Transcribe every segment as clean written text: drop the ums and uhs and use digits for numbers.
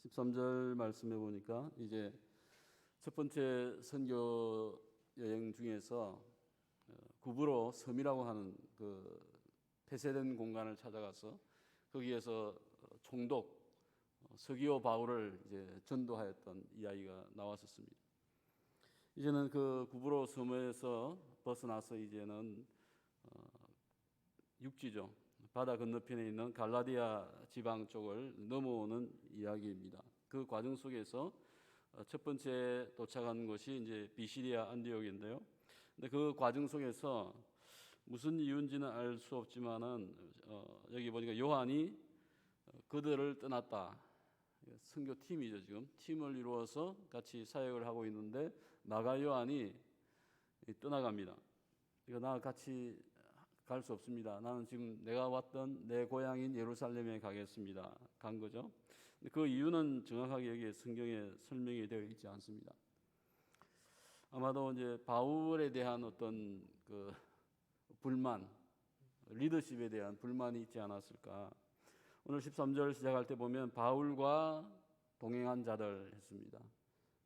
13절 말씀해 보니까 이제 첫 번째 선교 여행 중에서 구브로 섬이라고 하는 그 폐쇄된 공간을 찾아가서 거기에서 총독 서기오 바울을 이제 전도하였던 이야기가 나왔었습니다. 이제는 그 구브로 섬에서 벗어나서 이제는 육지죠. 바다 건너편에 있는 갈라디아 지방 쪽을 넘어오는 이야기입니다. 그 과정 속에서 첫 번째 도착한 곳이 이제 비시디아 안디옥인데요. 근데 그 과정 속에서 무슨 이유인지는 알 수 없지만은 여기 보니까 요한이 그들을 떠났다. 선교 팀이죠. 지금 팀을 이루어서 같이 사역을 하고 있는데 마가 요한이 떠나갑니다. 이거 나 같이 갈 수 없습니다. 나는 지금 내가 왔던 내 고향인 예루살렘에 가겠습니다. 간 거죠. 그 이유는 정확하게 여기 성경에 설명이 되어 있지 않습니다. 아마도 이제 바울에 대한 어떤 그 불만, 리더십에 대한 불만이 있지 않았을까. 오늘 13절 시작할 때 보면 바울과 동행한 자들 했습니다.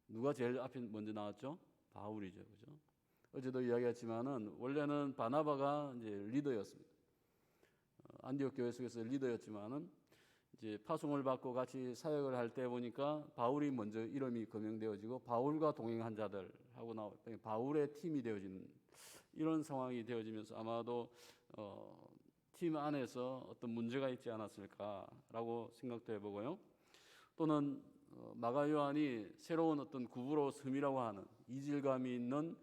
누가 제일 앞에 먼저 나왔죠? 바울이죠, 그죠? 어제도 이야기했지만은 원래는 바나바가 이제 리더였습니다. 안디옥 교회 속에서 리더였지만은 이제 파송을 받고 같이 사역을 할 때 보니까 바울이 먼저 이름이 거명되어지고 바울과 동행한 자들하고 나와 바울의 팀이 되어지는 이런 상황이 되어지면서 아마도 팀 안에서 어떤 문제가 있지 않았을까라고 생각도 해보고요. 또는 마가 요한이 새로운 어떤 구브로 섬이라고 하는 이질감이 있는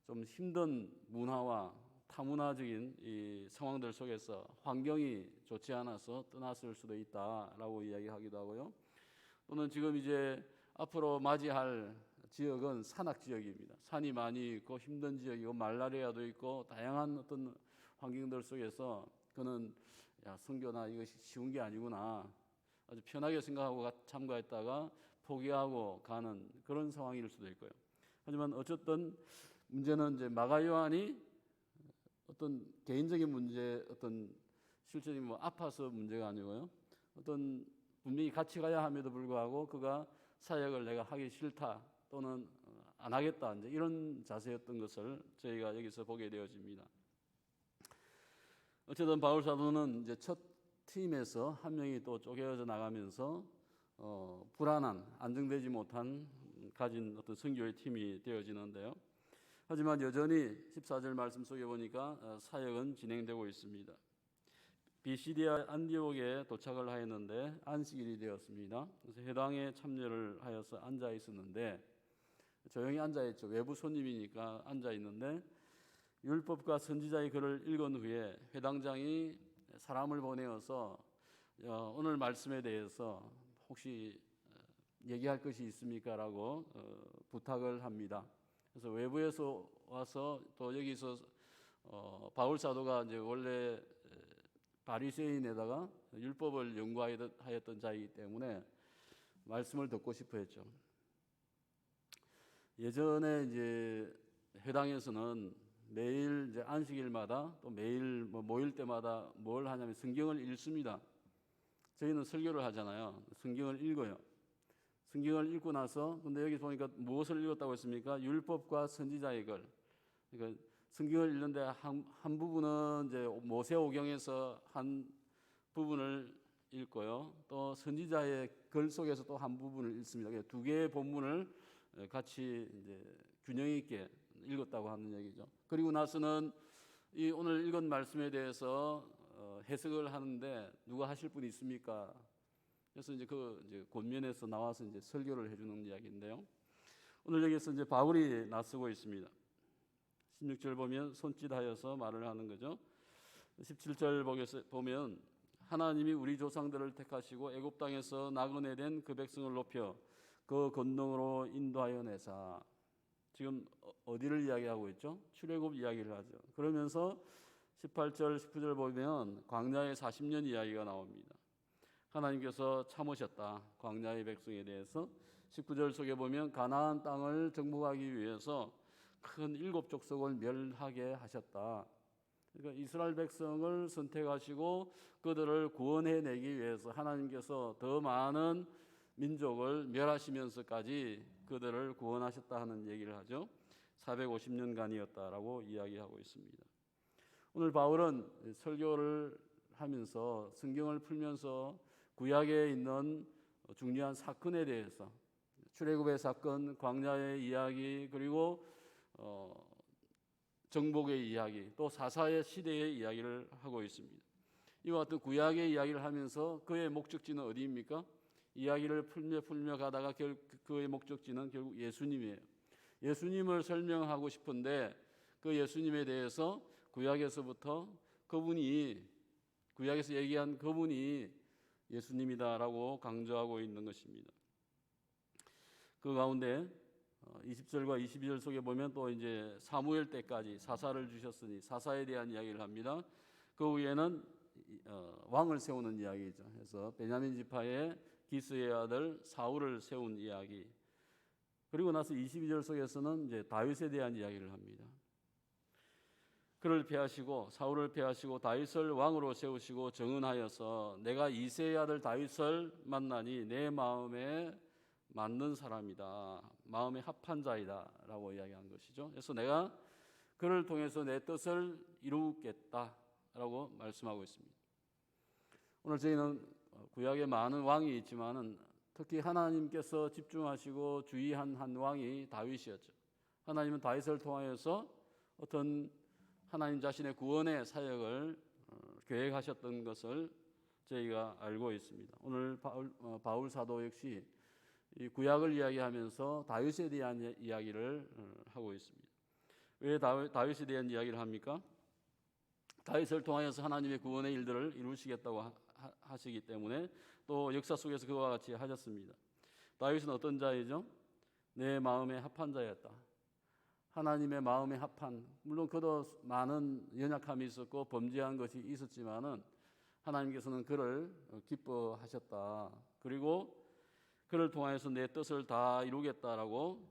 좀 힘든 문화와 타문화적인 이 상황들 속에서 환경이 좋지 않아서 떠났을 수도 있다라고 이야기하기도 하고요. 또는 지금 이제 앞으로 맞이할 지역은 산악 지역입니다. 산이 많이 있고 힘든 지역이고 말라리아도 있고 다양한 어떤 환경들 속에서 그는 선교나 이것이 쉬운 게 아니구나. 아주 편하게 생각하고 참가했다가 포기하고 가는 그런 상황일 수도 있고요. 하지만 어쨌든 문제는 이제 마가 요한이 어떤 개인적인 문제, 어떤 실제적인 뭐 아파서 문제가 아니고요. 어떤 분명히 같이 가야 함에도 불구하고 그가 사역을 내가 하기 싫다 또는 안 하겠다 이제 이런 자세였던 것을 저희가 여기서 보게 되어집니다. 어쨌든 바울 사도는 이제 첫 팀에서 한 명이 또 쪼개져 나가면서 불안한 안정되지 못한 가진 어떤 선교의 팀이 되어지는데요. 하지만 여전히 14절 말씀 속에 보니까 사역은 진행되고 있습니다. 비시디아 안디옥에 도착을 하였는데 안식일이 되었습니다. 그래서 회당에 참여를 하여서 앉아 있었는데 조용히 앉아 있죠. 외부 손님이니까 앉아 있는데 율법과 선지자의 글을 읽은 후에 회당장이 사람을 보내어서 오늘 말씀에 대해서 혹시 얘기할 것이 있습니까? 라고 부탁을 합니다. 그래서 외부에서 와서 또 여기서 바울 사도가 이제 원래 바리새인에다가 율법을 연구하였던 자이기 때문에 말씀을 듣고 싶어 했죠. 예전에 이제 회당에서는 매일 이제 안식일마다 또 매일 모일 때마다 뭘 하냐면 성경을 읽습니다. 저희는 설교를 하잖아요. 성경을 읽어요. 성경을 읽고 나서 근데 여기 보니까 무엇을 읽었다고 했습니까? 율법과 선지자의 글. 그러니까 성경을 읽는데 한 부분은 이제 모세오경에서 한 부분을 읽고요. 또 선지자의 글 속에서 또 한 부분을 읽습니다. 두 개의 본문을 같이 이제 균형 있게 읽었다고 하는 얘기죠. 그리고 나서는 이 오늘 읽은 말씀에 대해서 해석을 하는데 누가 하실 분이 있습니까? 그래서 이제 이제 권면에서 나와서 이제 설교를 해주는 이야기인데요. 오늘 여기서 이제 바울이 나서고 있습니다. 16절 보면 손짓하여서 말을 하는 거죠. 17절 보면 하나님이 우리 조상들을 택하시고 애굽 땅에서 나그네된 그 백성을 높여 그 권능으로 인도하여 내사. 지금 어디를 이야기하고 있죠? 출애굽 이야기를 하죠. 그러면서 18절, 19절 보면 광야의 40년 이야기가 나옵니다. 하나님께서 참으셨다. 광야의 백성에 대해서 19절 속에 보면 가나안 땅을 정복하기 위해서 큰 7족속을 멸하게 하셨다. 그러니까 이스라엘 백성을 선택하시고 그들을 구원해내기 위해서 하나님께서 더 많은 민족을 멸하시면서까지 그들을 구원하셨다 하는 얘기를 하죠. 450년간이었다라고 이야기하고 있습니다. 오늘 바울은 설교를 하면서 성경을 풀면서 구약에 있는 중요한 사건에 대해서 출애굽의 사건, 광야의 이야기, 그리고 정복의 이야기, 또 사사의 시대의 이야기를 하고 있습니다. 이와 같은 구약의 이야기를 하면서 그의 목적지는 어디입니까? 이야기를 풀며 가다가 그의 목적지는 결국 예수님이에요. 예수님을 설명하고 싶은데 그 예수님에 대해서 구약에서부터 구약에서 얘기한 그분이 예수님이다라고 강조하고 있는 것입니다. 그 가운데 20절과 22절 속에 보면 또 이제 사무엘 때까지 사사를 주셨으니 사사에 대한 이야기를 합니다. 그 위에는 왕을 세우는 이야기죠. 그래서 베냐민 지파의 기스의 아들 사울을 세운 이야기. 그리고 나서 22절 속에서는 이제 다윗에 대한 이야기를 합니다. 그를 패하시고 사울을 패하시고 다윗을 왕으로 세우시고 정은하여서 내가 이새의 아들 다윗을 만나니 내 마음에 맞는 사람이다, 마음에 합한 자이다라고 이야기한 것이죠. 그래서 내가 그를 통해서 내 뜻을 이루겠다라고 말씀하고 있습니다. 오늘 저희는 구약에 많은 왕이 있지만은 특히 하나님께서 집중하시고 주의한 한 왕이 다윗이었죠. 하나님은 다윗을 통하여서 어떤 하나님 자신의 구원의 사역을 계획하셨던 것을 저희가 알고 있습니다. 오늘 바울 사도 역시 이 구약을 이야기하면서 다윗에 대한 이야기를 하고 있습니다. 왜 다윗에 대한 이야기를 합니까? 다윗을 통하여서 하나님의 구원의 일들을 이루시겠다고 하시기 때문에 또 역사 속에서 그와 같이 하셨습니다. 다윗은 어떤 자이죠? 내 마음에 합한 자였다. 하나님의 마음에 합한, 물론 그도 많은 연약함이 있었고 범죄한 것이 있었지만은 하나님께서는 그를 기뻐하셨다. 그리고 그를 통하여서 내 뜻을 다 이루겠다라고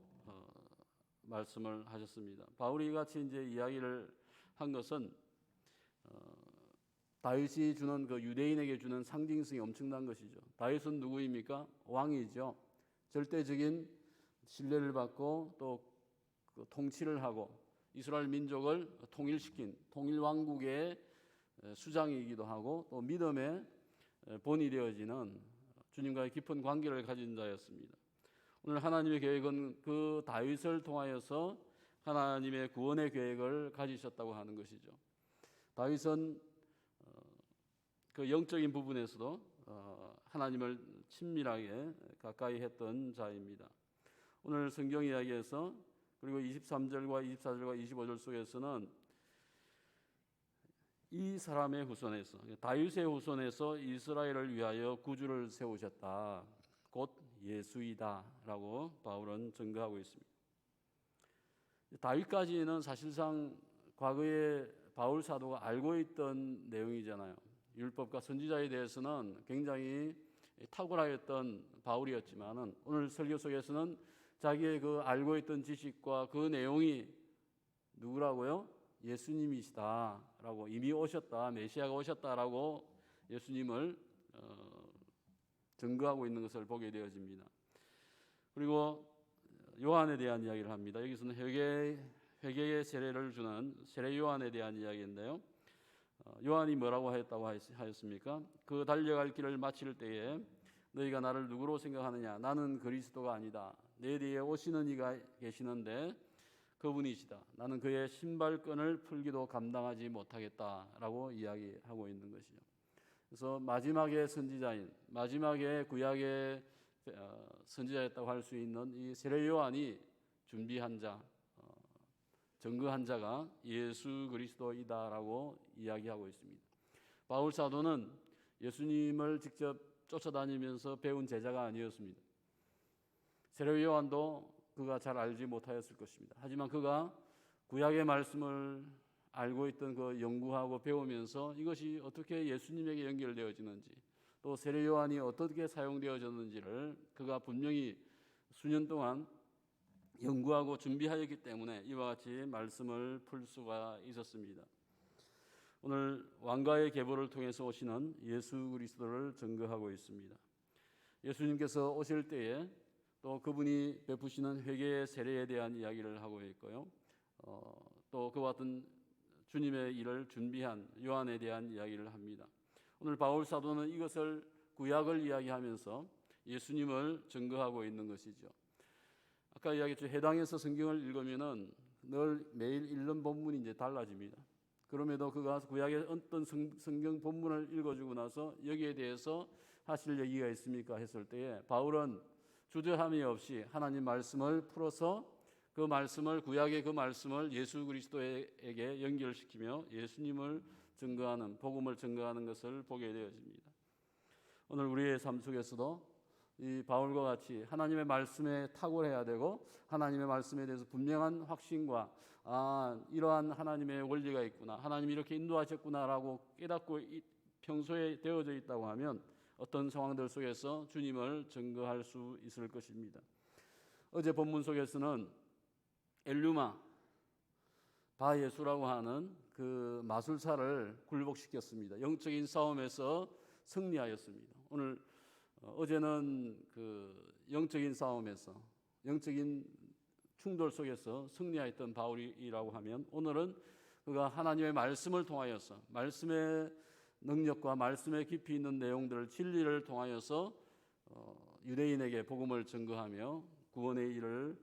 말씀을 하셨습니다. 바울이 같이 이제 이야기를 한 것은 다윗이 주는 그 유대인에게 주는 상징성이 엄청난 것이죠. 다윗은 누구입니까? 왕이죠. 절대적인 신뢰를 받고 또 그 통치를 하고 이스라엘 민족을 통일시킨 통일왕국의 수장이기도 하고 또 믿음의 본이 되어지는 주님과의 깊은 관계를 가진 자였습니다. 오늘 하나님의 계획은 그 다윗을 통하여서 하나님의 구원의 계획을 가지셨다고 하는 것이죠. 다윗은 그 영적인 부분에서도 하나님을 친밀하게 가까이 했던 자입니다. 오늘 성경 이야기에서 그리고 23절과 24절과 25절 속에서는 이 사람의 후손에서 다윗의 후손에서 이스라엘을 위하여 구주를 세우셨다. 곧 예수이다라고 바울은 증거하고 있습니다. 다윗까지는 사실상 과거에 바울 사도가 알고 있던 내용이잖아요. 율법과 선지자에 대해서는 굉장히 탁월하였던 바울이었지만은 오늘 설교 속에서는 자기의 그 알고 있던 지식과 그 내용이 누구라고요? 예수님이시다라고, 이미 오셨다, 메시아가 오셨다라고 예수님을 증거하고 있는 것을 보게 되어집니다. 그리고 요한에 대한 이야기를 합니다. 여기서는 회개의 세례를 주는 세례 요한에 대한 이야기인데요. 요한이 뭐라고 하였습니까? 그 달려갈 길을 마칠 때에 너희가 나를 누구로 생각하느냐? 나는 그리스도가 아니다. 내 뒤에 오시는 이가 계시는데 그분이시다. 나는 그의 신발끈을 풀기도 감당하지 못하겠다라고 이야기하고 있는 것이죠. 그래서 마지막의 선지자인, 마지막의 구약의 선지자였다고 할 수 있는 이 세례 요한이 준비한 자, 증거한 자가 예수 그리스도이다라고 이야기하고 있습니다. 바울 사도는 예수님을 직접 쫓아다니면서 배운 제자가 아니었습니다. 세례 요한도 그가 잘 알지 못하였을 것입니다. 하지만 그가 구약의 말씀을 알고 있던 그 연구하고 배우면서 이것이 어떻게 예수님에게 연결되어지는지 또 세례 요한이 어떻게 사용되어졌는지를 그가 분명히 수년 동안 연구하고 준비하였기 때문에 이와 같이 말씀을 풀 수가 있었습니다. 오늘 왕가의 계보를 통해서 오시는 예수 그리스도를 증거하고 있습니다. 예수님께서 오실 때에 또 그분이 베푸시는 회개의 세례에 대한 이야기를 하고 있고요. 또 그와 같은 주님의 일을 준비한 요한에 대한 이야기를 합니다. 오늘 바울 사도는 이것을 구약을 이야기하면서 예수님을 증거하고 있는 것이죠. 아까 이야기했죠. 해당에서 성경을 읽으면은 늘 매일 읽는 본문이 이제 달라집니다. 그럼에도 그가 구약의 어떤 성경 본문을 읽어주고 나서 여기에 대해서 하실 얘기가 있습니까 했을 때에 바울은 주저함이 없이 하나님 말씀을 풀어서 그 말씀을 구약의 그 말씀을 예수 그리스도에게 연결시키며 예수님을 증거하는 복음을 증거하는 것을 보게 되어집니다. 오늘 우리의 삶 속에서도 이 바울과 같이 하나님의 말씀에 탁월해야 되고 하나님의 말씀에 대해서 분명한 확신과 이러한 하나님의 원리가 있구나, 하나님이 이렇게 인도하셨구나라고 깨닫고 평소에 되어져 있다고 하면 어떤 상황들 속에서 주님을 증거할 수 있을 것입니다. 어제 본문 속에서는 엘류마 바예수라고 하는 그 마술사를 굴복시켰습니다. 영적인 싸움에서 승리하였습니다. 오늘 어제는 그 영적인 싸움에서 영적인 충돌 속에서 승리하였던 바울이라고 하면 오늘은 그가 하나님의 말씀을 통하여서 말씀의 능력과 말씀의 깊이 있는 내용들을 진리를 통하여서 유대인에게 복음을 증거하며 구원의 일을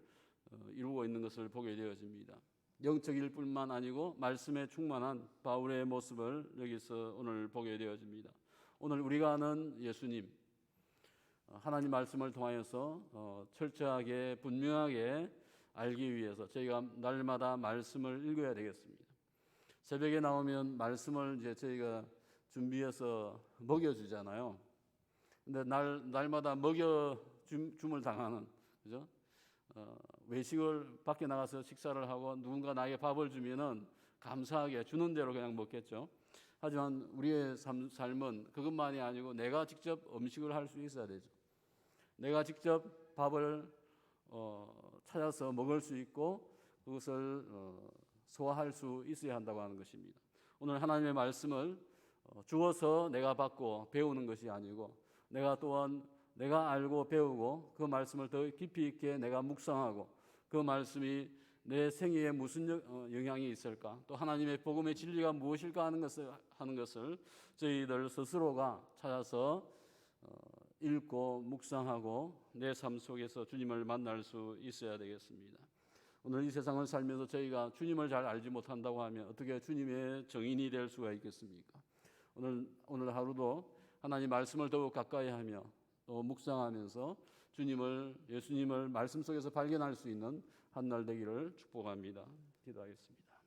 이루고 있는 것을 보게 되어집니다. 영적일 뿐만 아니고 말씀에 충만한 바울의 모습을 여기서 오늘 보게 되어집니다. 오늘 우리가 아는 예수님, 하나님 말씀을 통하여서 철저하게 분명하게 알기 위해서 저희가 날마다 말씀을 읽어야 되겠습니다. 새벽에 나오면 말씀을 이제 저희가 준비해서 먹여주잖아요. 근데 날마다 먹여줌을 당하는, 그죠? 외식을 밖에 나가서 식사를 하고 누군가 나에게 밥을 주면은 감사하게 주는 대로 그냥 먹겠죠. 하지만 우리의 삶은 그것만이 아니고 내가 직접 음식을 할 수 있어야 되죠. 내가 직접 밥을 찾아서 먹을 수 있고 그것을 소화할 수 있어야 한다고 하는 것입니다. 오늘 하나님의 말씀을 주어서 내가 받고 배우는 것이 아니고 내가 또한 내가 알고 배우고 그 말씀을 더 깊이 있게 내가 묵상하고 그 말씀이 내 생애에 무슨 영향이 있을까, 또 하나님의 복음의 진리가 무엇일까 하는 것을 저희들 스스로가 찾아서 읽고 묵상하고 내 삶 속에서 주님을 만날 수 있어야 되겠습니다. 오늘 이 세상을 살면서 저희가 주님을 잘 알지 못한다고 하면 어떻게 주님의 증인이 될 수가 있겠습니까? 오늘 하루도 하나님 말씀을 더욱 가까이 하며 또 묵상하면서 예수님을 말씀 속에서 발견할 수 있는 한 날 되기를 축복합니다. 기도하겠습니다.